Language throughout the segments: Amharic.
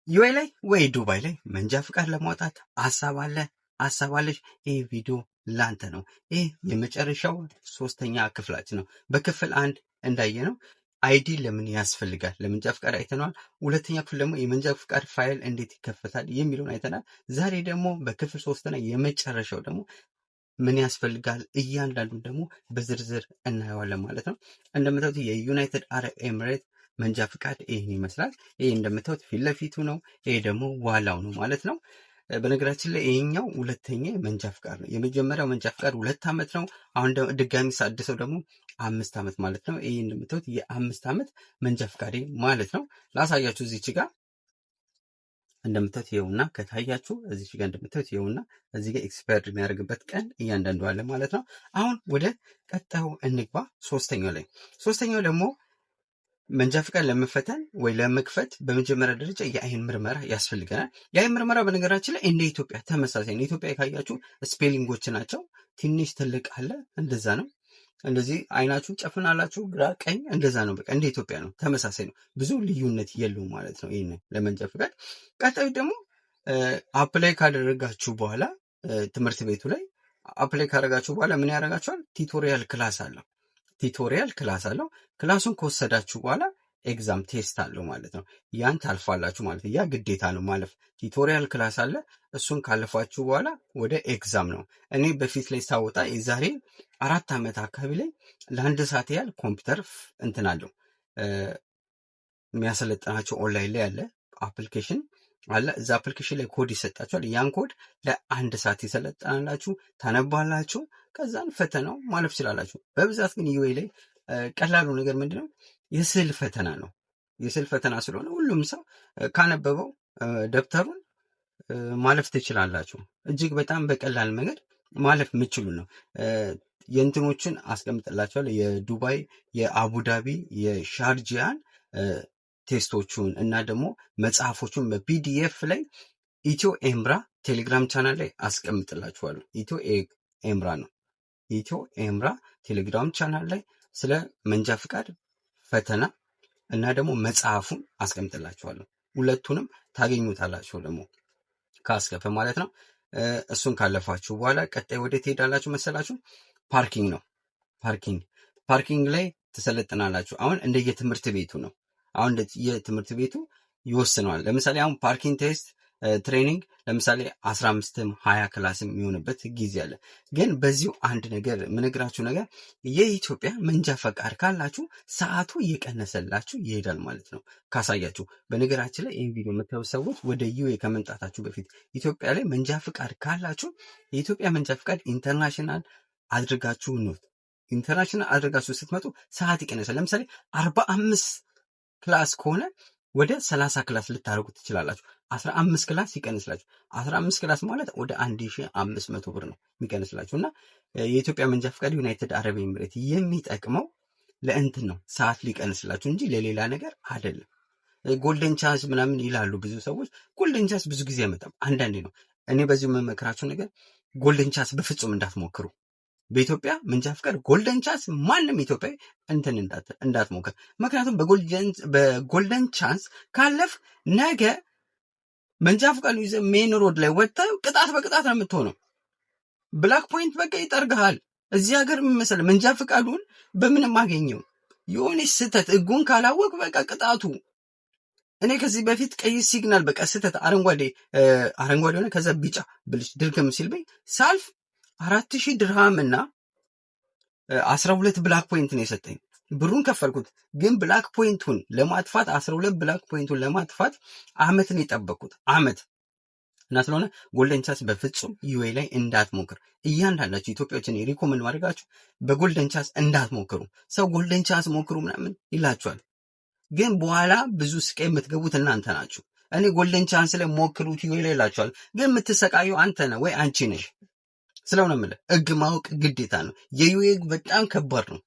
ዩኤ ላይ ወይ ዱባይ ላይ መንጃ ፍቃድ ለማውጣት ሀሳብ አለሽ? ይህ ቪዲዮ ላንተ ነው። ይህ የመጨረሻው 3ኛ ክፍላችን ነው። በክፍል 1 እንዳየነው አይዲ ለምን ያስፈልጋል ለመንጃ ፍቃድ አይተናል። 2ኛ ክፍል ደግሞ የመንጃ ፍቃድ ፋይል እንዴት ይከፈታል የሚለውን አይተናል። ዛሬ ደግሞ በክፍል 3 እና የመጨረሻው ደግሞ ምን ያስፈልጋል እያንዳንዱን ደግሞ በዝርዝር እናየዋለን ማለት ነው። እንደምታዩት የዩናይትድ አረብ ኤምሬት መንጃ ፍቃድ ይህን ይመስላል። ይህ እንደምታዩት ፊት ለፊቱ ነው። ይሄ ደግሞ ዋላው ነው ማለት ነው። በነገራችን ላይ ይሄኛው ሁለተኛ መንጃ ፍቃድ ነው። የመጀመሪያው መንጃ ፍቃድ 2 ዓመት ነው። አሁን ድጋሚ ሳድሰው ደግሞ 5 ዓመት ማለት ነው። ይሄ እንደምታዩት የ5 ዓመት መንጃ ፍቃድ ማለት ነው። ላሳያችሁ እዚች ጋር እንደምታዩት ይኸውና፣ ከታያችሁ እዚች ጋር እንደምታዩት ይኸውና፣ እዚህ ጋር ኤክስፓየርድ የሚያደርግበት ቀን እያንዳንዱ አለ ማለት ነው። አሁን ወደ ቀጣዩ እንግባ። ሶስተኛው ደግሞ መንጃ ፍቃድ ለመፈተን ወይ ለመክፈት በመጀመሪያ ደረጃ የአይን ምርመራ ያስፈልገናል። የአይን ምርመራ በነገራችን ላይ እንደ ኢትዮጵያ ተመሳሳይ ነው። ኢትዮጵያ ካያችሁ ስፔሊንጎች ናቸው። ትንሽ ትልቅ አለ፣ እንደዛ ነው። እንደዚህ አይናችሁ ጨፍናላችሁ፣ ግራ ቀኝ፣ እንደዛ ነው። በቃ እንደ ኢትዮጵያ ነው፣ ተመሳሳይ ነው። ብዙ ልዩነት የለውም ማለት ነው። ይሄን ለመንጃ ፍቃድ ቀጣዩ ደግሞ አፕላይ ካደረጋችሁ በኋላ ትምህርት ቤቱ ላይ አፕላይ ካደረጋችሁ በኋላ ምን ያደርጋችኋል? ቲቶሪያል ክላስ አለው። ክላሱን ከወሰዳችሁ በኋላ ኤግዛም ቴስት አለው ማለት ነው። ያን ታልፋላችሁ ማለት ነው። ያ ግዴታ ነው ማለፍ። ቲቶሪያል ክላስ አለ። እሱን ካለፋችሁ በኋላ ወደ ኤግዛም ነው። እኔ በፊት ላይ ሳወጣ የዛሬ 4 ዓመት አካባቢ ላይ ለ1 ሰዓት ያህል ኮምፒውተር እንትን አለው የሚያሰለጥናቸው ኦንላይን ላይ ያለ አፕሊኬሽን አለ። እዛ አፕሊኬሽን ላይ ኮድ ይሰጣችኋል። ያን ኮድ ለ1 ሰዓት ይሰለጥናላችሁ፣ ታነባላችሁ። ከዛን ፈተናው ማለፍ ይችላላችሁ። በብዛት ግን ዩኤ ላይ ቀላሉ ነገር ምንድነው? የስዕል ፈተና ነው። የስዕል ፈተና ስለሆነ ሁሉም ሰው ካነበበው ደብተሩን ማለፍ ትችላላችሁ። እጅግ በጣም በቀላል መንገድ ማለፍ የምችሉ ነው። የእንትኖችን አስቀምጥላችኋለሁ። የዱባይ፣ የአቡዳቢ፣ የሻርጂያን ቴስቶቹን እና ደግሞ መጽሐፎቹን በፒዲኤፍ ላይ ኢትዮ ኤምራ ቴሌግራም ቻናል ላይ አስቀምጥላችኋለሁ። ኢትዮ ኤምራ ቴሌግራም ቻናል ላይ ስለ መንጃ ፍቃድ ፈተና እና ደግሞ መጽሐፉን አስቀምጥላችኋለሁ። ሁለቱንም ታገኙታላችሁ ደግሞ ካስከፈ ማለት ነው። እሱን ካለፋችሁ በኋላ ቀጣይ ወደ ትሄዳላችሁ መሰላችሁ? ፓርኪንግ ነው። ፓርኪንግ ላይ ትሰለጥናላችሁ። አሁን እንደየትምህርት ቤቱ ነው። አሁን የትምህርት ቤቱ ይወስነዋል። ለምሳሌ አሁን ፓርኪንግ ቴስት ትሬኒንግ ለምሳሌ 15ም 20 ክላስም የሚሆንበት ጊዜ አለ። ግን በዚሁ አንድ ነገር የምነግራችሁ ነገር የኢትዮጵያ መንጃ ፈቃድ ካላችሁ ሰዓቱ እየቀነሰላችሁ ይሄዳል ማለት ነው። ካሳያችሁ በነገራችን ላይ ይህን ቪዲዮ የምታዩ ሰዎች ወደ ዩኤ ከመምጣታችሁ በፊት ኢትዮጵያ ላይ መንጃ ፈቃድ ካላችሁ የኢትዮጵያ መንጃ ፈቃድ ኢንተርናሽናል አድርጋችሁ ኑት። ኢንተርናሽናል አድርጋችሁ ስትመጡ ሰዓት ይቀነሳል። ለምሳሌ 45 ክላስ ከሆነ ወደ 30 ክላስ ልታደርጉ ትችላላችሁ። 15 ክላስ ይቀንስላችሁ። 15 ክላስ ማለት ወደ 1500 ብር ነው የሚቀንስላችሁ። እና የኢትዮጵያ መንጃ ፈቃድ ዩናይትድ አረብ ኤምሬት የሚጠቅመው ለእንትን ነው፣ ሰዓት ሊቀንስላችሁ እንጂ ለሌላ ነገር አይደለም። ጎልደን ቻንስ ምናምን ይላሉ ብዙ ሰዎች። ጎልደን ቻንስ ብዙ ጊዜ አይመጣም፣ አንዳንዴ ነው። እኔ በዚሁ የምመክራችሁ ነገር ጎልደን ቻንስ በፍጹም እንዳትሞክሩ። በኢትዮጵያ መንጃ ፍቃድ ጎልደን ቻንስ ማንም ኢትዮጵያዊ እንትን እንዳትሞክር። ምክንያቱም በጎልደን ቻንስ ካለፍ ነገ መንጃ ፍቃድ ይዘህ ሜን ሮድ ላይ ወጥተህ ቅጣት በቅጣት ነው የምትሆነው። ብላክ ፖይንት በቃ ይጠርግሃል። እዚህ ሀገር መሰለ መንጃ ፍቃዱን በምንም አገኘው የሆነች ስህተት ህጉን ካላወቅ በቃ ቅጣቱ። እኔ ከዚህ በፊት ቀይ ሲግናል በቃ ስህተት አረንጓዴ ሆነ፣ ከዛ ቢጫ ብልሽ ድርግም ሲልበኝ ሳልፍ 4000 ድርሃም እና 12 ብላክ ፖይንት ነው የሰጠኝ። ብሩን ከፈልኩት፣ ግን ብላክ ፖይንቱን ለማጥፋት 12 ብላክ ፖይንቱን ለማጥፋት አመት ነው የጠበቅኩት፣ አመት እና ስለሆነ ጎልደን ቻንስ በፍጹም ዩኤ ላይ እንዳትሞክር። እያንዳንዳችሁ ኢትዮጵያዎችን ሪኮመንድ ማድረጋችሁ በጎልደን ቻንስ እንዳትሞክሩ። ሰው ጎልደን ቻንስ ሞክሩ ምናምን ይላችኋል፣ ግን በኋላ ብዙ ስቃይ የምትገቡት እናንተ ናችሁ። እኔ ጎልደን ቻንስ ላይ ሞክሩት ዩኤ ላይ ይላችኋል፣ ግን የምትሰቃዩ አንተ ነህ ወይ አንቺ ነሽ። ስለሆነ የምልህ ህግ ማወቅ ግዴታ ነው። የዩኤ በጣም ከባድ ነው፣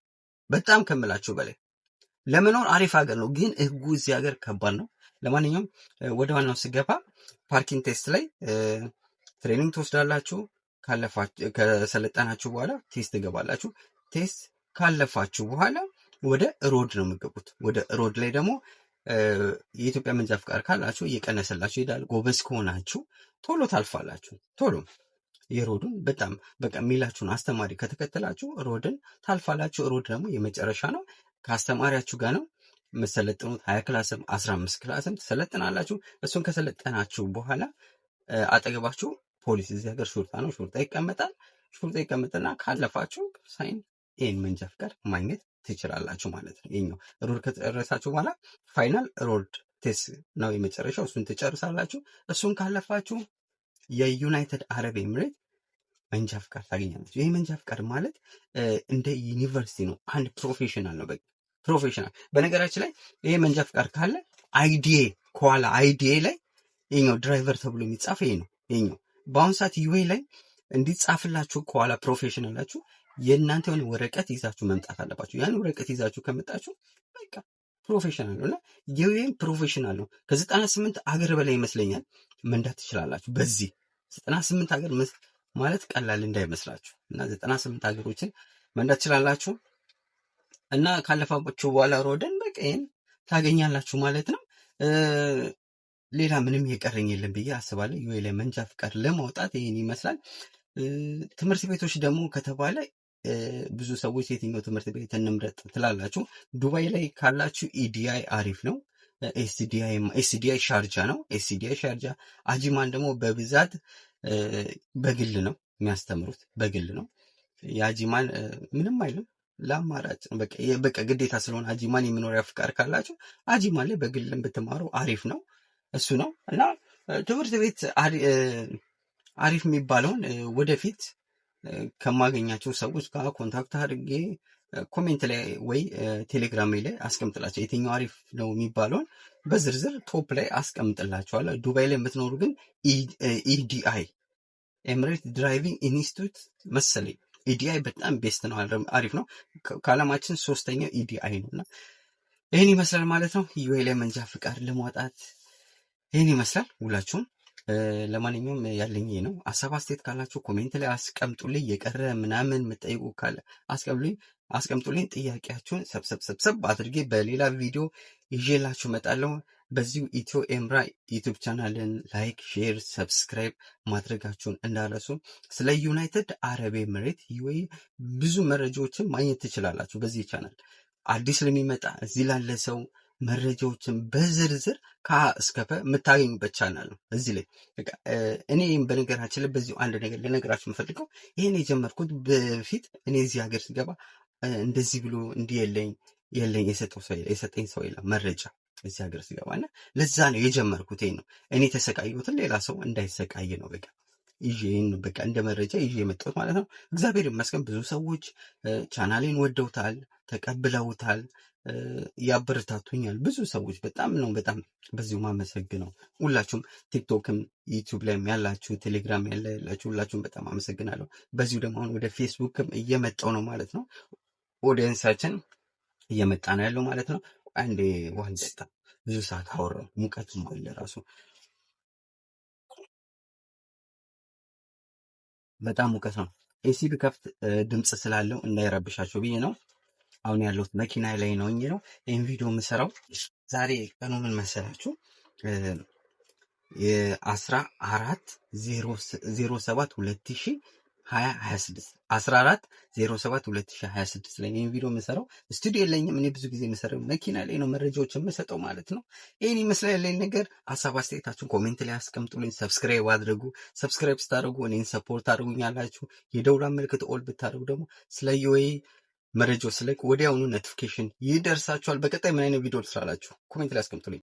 በጣም ከምላችሁ በላይ። ለመኖር አሪፍ ሀገር ነው፣ ግን ህጉ እዚህ ሀገር ከባድ ነው። ለማንኛውም ወደ ዋናው ስገባ ፓርኪንግ ቴስት ላይ ትሬኒንግ ትወስዳላችሁ። ከሰለጠናችሁ በኋላ ቴስት ትገባላችሁ። ቴስት ካለፋችሁ በኋላ ወደ ሮድ ነው የምገቡት። ወደ ሮድ ላይ ደግሞ የኢትዮጵያ መንጃ ፍቃድ ካላችሁ እየቀነሰላችሁ ይሄዳል። ጎበዝ ከሆናችሁ ቶሎ ታልፋላችሁ። ቶሎ የሮድን በጣም በቃ የሚላችሁን አስተማሪ ከተከተላችሁ ሮድን ታልፋላችሁ። ሮድ ደግሞ የመጨረሻ ነው። ከአስተማሪያችሁ ጋር ነው የምትሰለጥኑት። 20 ክላስም 15 ክላስም ትሰለጥናላችሁ። እሱን ከሰለጠናችሁ በኋላ አጠገባችሁ ፖሊስ፣ እዚህ ሀገር ሹርጣ ነው፣ ሹርጣ ይቀመጣል። ሹርጣ ይቀመጥና ካለፋችሁ ሳይን ይህን መንጃ ፍቃድ ማግኘት ትችላላችሁ ማለት ነው። ይኸኛው ሮድ ከጨረሳችሁ በኋላ ፋይናል ሮድ ቴስት ነው የመጨረሻው። እሱን ትጨርሳላችሁ። እሱን ካለፋችሁ የዩናይትድ አረብ ኤምሬት መንጃ ፍቃድ ታገኛላችሁ። ይህ መንጃ ፍቃድ ማለት እንደ ዩኒቨርሲቲ ነው። አንድ ፕሮፌሽናል ነው። በቃ ፕሮፌሽናል። በነገራችን ላይ ይሄ መንጃ ፍቃድ ካለ አይዲኤ ከኋላ አይዲኤ ላይ ይሄኛው ድራይቨር ተብሎ የሚጻፍ ይሄ ነው። ይሄኛው በአሁኑ ሰዓት ዩኤ ላይ እንዲጻፍላችሁ ከኋላ ፕሮፌሽናላችሁ የእናንተ የሆነ ወረቀት ይዛችሁ መምጣት አለባችሁ። ያን ወረቀት ይዛችሁ ከመጣችሁ በቃ ፕሮፌሽናል ነው እና ዩኤም ፕሮፌሽናል ነው። ከ98 አገር በላይ ይመስለኛል መንዳት ትችላላችሁ። በዚህ 98 ሀገር ማለት ቀላል እንዳይመስላችሁ እና 98 ሀገሮችን መንዳት ትችላላችሁ እና ካለፋችሁ በኋላ ሮድን በቃ ይሄን ታገኛላችሁ ማለት ነው። ሌላ ምንም የቀረኝ የለም ብዬ አስባለሁ። ዩኤ ላይ መንጃ ፍቃድ ለማውጣት ይሄን ይመስላል። ትምህርት ቤቶች ደግሞ ከተባለ ብዙ ሰዎች የትኛው ትምህርት ቤት እንምረጥ ትላላችሁ። ዱባይ ላይ ካላችሁ ኢዲአይ አሪፍ ነው። ኤስዲአይ ሻርጃ ነው። ኤስዲአይ ሻርጃ። አጂማን ደግሞ በብዛት በግል ነው የሚያስተምሩት፣ በግል ነው። የአጂማን ምንም አይልም፣ ለአማራጭ በቃ ግዴታ ስለሆነ አጂማን የመኖሪያ ፍቃድ ካላችሁ አጂማን ላይ በግልም ብትማሩ አሪፍ ነው። እሱ ነው እና ትምህርት ቤት አሪፍ የሚባለውን ወደፊት ከማገኛቸው ሰዎች ጋር ኮንታክት አድርጌ ኮሜንት ላይ ወይ ቴሌግራም ላይ አስቀምጥላቸው የትኛው አሪፍ ነው የሚባለውን በዝርዝር ቶፕ ላይ አስቀምጥላቸዋለሁ። ዱባይ ላይ የምትኖሩ ግን ኢዲአይ ኤምሬት ድራይቪንግ ኢንስቲትዩት መሰለኝ ኢዲአይ በጣም ቤስት ነው፣ አሪፍ ነው። ከዓለማችን 3ኛው ኢዲአይ ነው እና ይህን ይመስላል ማለት ነው። ዩኤ ላይ መንጃ ፍቃድ ለማውጣት ይህን ይመስላል ሁላችሁም። ለማንኛውም ያለኝ ይሄ ነው። ሀሳብ አስተያየት ካላችሁ ኮሜንት ላይ አስቀምጡልኝ። የቀረ ምናምን የምጠይቁ ካለ አስቀምጡልኝ። ጥያቄያችሁን ሰብሰብ አድርጌ በሌላ ቪዲዮ ይዤላችሁ እመጣለሁ። በዚሁ ኢትዮ ኤምራ ዩቲዩብ ቻናልን ላይክ፣ ሼር፣ ሰብስክራይብ ማድረጋችሁን እንዳረሱ። ስለ ዩናይትድ አረብ ኤምሬት ዩኤኢ ብዙ መረጃዎችን ማግኘት ትችላላችሁ በዚህ ቻናል። አዲስ ለሚመጣ እዚህ ላለ ሰው መረጃዎችን በዝርዝር ከእስከፈ የምታገኙበት ቻናል ነው። እዚህ ላይ እኔም በነገራችን ላይ በዚሁ አንድ ነገር ልነግራችሁ የምፈልገው ይህን የጀመርኩት በፊት እኔ እዚህ ሀገር ስገባ እንደዚህ ብሎ እንዲህ የለኝ የሰጠኝ ሰው የለም መረጃ እዚህ ሀገር ስገባ እና ለዛ ነው የጀመርኩት። ይሄ ነው እኔ ተሰቃየሁትን ሌላ ሰው እንዳይሰቃይ ነው በቃ ይሄን በቃ እንደ መረጃ ይዤ የመጣሁት ማለት ነው። እግዚአብሔር ይመስገን ብዙ ሰዎች ቻናሌን ወደውታል፣ ተቀብለውታል፣ ያበረታቱኛል። ብዙ ሰዎች በጣም በዚሁ ማመሰግነው። ሁላችሁም ቲክቶክም ዩቲዩብ ላይም ያላችሁ ቴሌግራም ያላችሁ ሁላችሁም በጣም አመሰግናለሁ። በዚሁ ደግሞ አሁን ወደ ፌስቡክም እየመጣው ነው ማለት ነው። ኦዲየንሳችን እየመጣ ነው ያለው ማለት ነው። አንዴ ውሃ ልጠጣ፣ ብዙ ሰዓት አወራሁ። ሙቀቱም አለ ራሱ በጣም ሙቀት ነው። ኤሲ ብከፍት ድምፅ ስላለው እንዳይረብሻቸው ብዬ ነው። አሁን ያለሁት መኪና ላይ ነው ይህን ቪዲዮ የምሰራው። ዛሬ ቀኑ ምን መሰላችሁ? የ14/07/2026 ላይ ይህን ቪዲዮ የምሰራው ስቱዲዮ የለኝም። እኔ ብዙ ጊዜ የምሰራው መኪና ላይ ነው፣ መረጃዎች የምሰጠው ማለት ነው። ይህን ይመስላል ያለኝ ነገር። ሀሳብ አስተያየታችሁን ኮሜንት ላይ አስቀምጡልኝ። ሰብስክራይብ አድርጉ። ሰብስክራይብ ስታደርጉ እኔን ሰፖርት አድርጉኛላችሁ። የደውላ ምልክት ኦል ብታደርጉ ደግሞ ስለ ዩኤኢ መረጃው ስለቅ ወዲያውኑ ኖቲፊኬሽን ይደርሳችኋል። በቀጣይ ምን አይነት ቪዲዮ ትስራላችሁ? ኮሜንት ላይ አስቀምጡልኝ።